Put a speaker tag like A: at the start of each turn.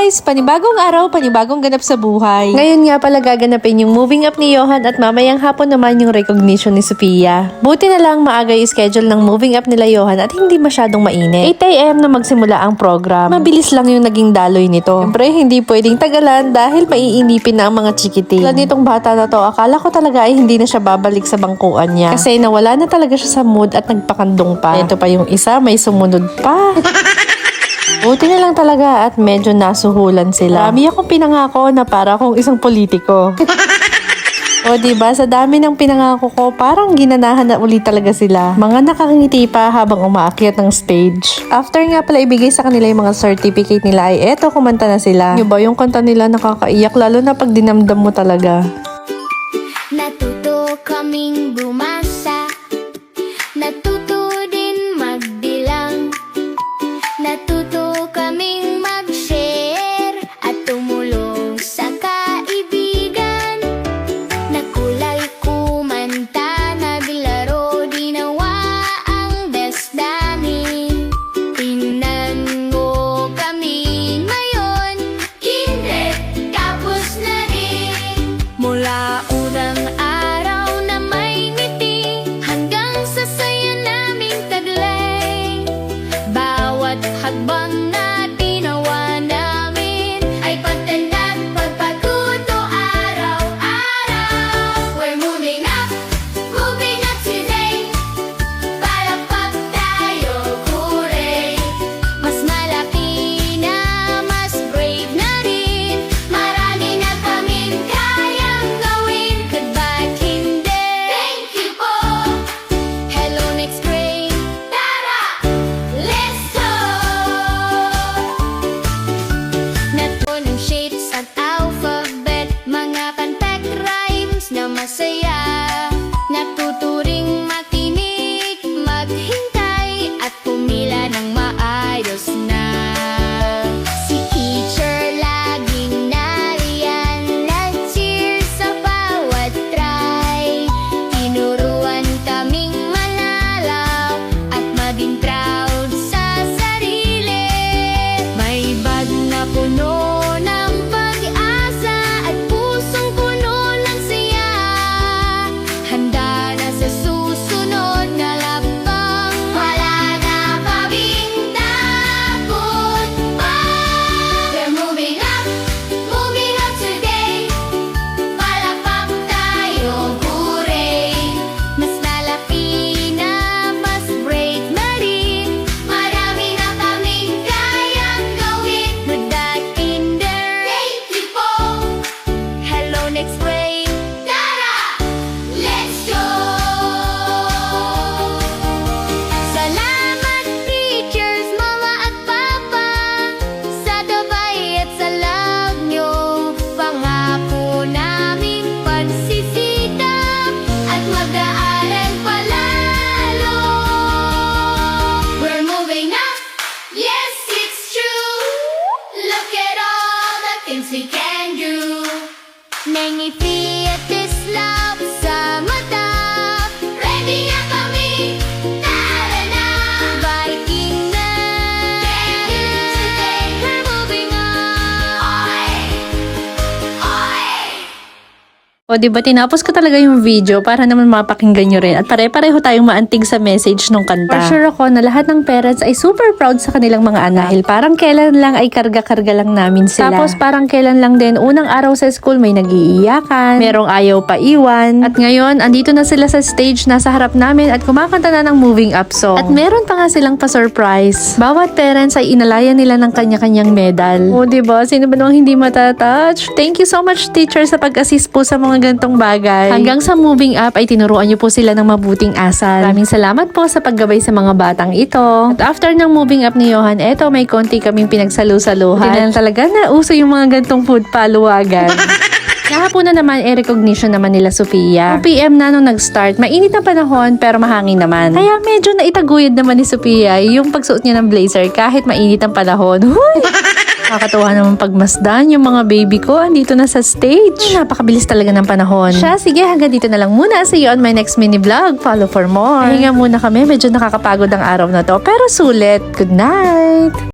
A: guys! Panibagong araw, panibagong ganap sa buhay. Ngayon nga pala gaganapin yung moving up ni Johan at mamayang hapon naman yung recognition ni Sophia. Buti na lang maaga yung schedule ng moving up nila Johan at hindi masyadong mainit. 8 AM na magsimula ang program. Mabilis lang yung naging daloy nito. Siyempre, hindi pwedeng tagalan dahil maiinipin na ang mga chikiting. Tulad nitong bata na to, akala ko talaga ay hindi na siya babalik sa bangkuan niya. Kasi nawala na talaga siya sa mood at nagpakandong pa. Ito pa yung isa, may sumunod pa. Buti na lang talaga at medyo nasuhulan sila. Marami akong pinangako na para akong isang politiko. O diba, sa dami ng pinangako ko, parang ginanahan na ulit talaga sila. Mga nakangiti pa habang umaakyat ng stage. After nga pala ibigay sa kanila yung mga certificate nila ay eto, kumanta na sila. Yung ba yung kanta nila nakakaiyak lalo na pag dinamdam mo talaga.
B: Natuto kaming bumasa, natuto din magbilang, natuto kaming mag-share at tumulong sa kaibigan. Nakulay kumanta, naglaro, dinawa ang best namin. Tingnan mo kami ngayon, hindi tapos na rin. Mula unang araw na may ngiti hanggang sa saya naming taglay, bawat hakbang na ginawa namin ay pagtanda at pagpatuto araw-araw. We're moving up today. Palakpak tayo, hooray! Mas malaki na, mas brave na rin, marami na kaming kayang gawin. Ba't hindi? Thank you po! Hello next grade! Tara! Let's go! Natuto ng shapes at alphabet, mga pantek rhymes na masaya. Natuto ring makinig, maghintay at pumila ng maayos na. Si teacher laging nariyan, nag-cheer sa bawat try. Tinuruan kaming manalaw at maging proud sa sarili. May bag na puno ng pag-asa at pusong puno ng siya. Handa na sa susunod na labang, wala na kaming takot pa. We're moving up today. Palakpak tayo, hooray! Mas malaki na, mas brave na rin, marami na kaming kayang gawin. Mudad kinder, thank you po! Hello next grade, tara! Let's go! Salamat teachers, mama at papa, sa gabay at salag nyo. Pangako naming pagsisikap at mag-aaral palalo. We're moving up, yes it's true. Look at all the things we can do. Nangipi at islap sa mata, ready na kami, tara na. Viking na, today we're moving up. Oy! Oy!
A: O diba, tinapos ko talaga yung video para naman mapakinggan nyo rin at pare-pareho tayong maantig sa message nung kanta. For sure ako na lahat ng parents ay super proud sa kanilang mga anak. Dahil parang kailan lang ay karga-karga lang namin sila. Tapos parang kailan lang din unang araw sa school may nag-iiyakan, merong ayaw pa iwan. At ngayon, andito na sila sa stage, nasa harap namin at kumakanta na ng moving up song. At meron pa nga silang pa-surprise. Bawat parents ay inalayan nila ng kanya-kanyang medal. O diba, sino ba namang hindi matatouch? Thank you so much teacher sa pag-assist po sa mga gantong bagay. Hanggang sa moving up ay tinuruan niyo po sila ng mabuting asal. Maraming salamat po sa paggabay sa mga batang ito. At after ng moving up ni Johan, eto may konti kaming pinagsalu-saluhan. Hindi na lang talaga na uso yung mga gantong food paluwagan. Kahapon na naman, recognition naman nila Sophia. 2 PM na nung nag-start. Mainit na panahon pero mahangin naman. Kaya medyo naitaguyod naman ni Sophia yung pagsuot niya ng blazer kahit mainit ang panahon. Huy! Nakakatuwa naman pagmasdan yung mga baby ko andito na sa stage. Napakabilis talaga ng panahon. Siya, sige, hanggang dito na lang muna. See you on my next mini vlog. Follow for more. Hinga muna kami. Medyo nakakapagod ang araw na to. Pero sulit. Good night!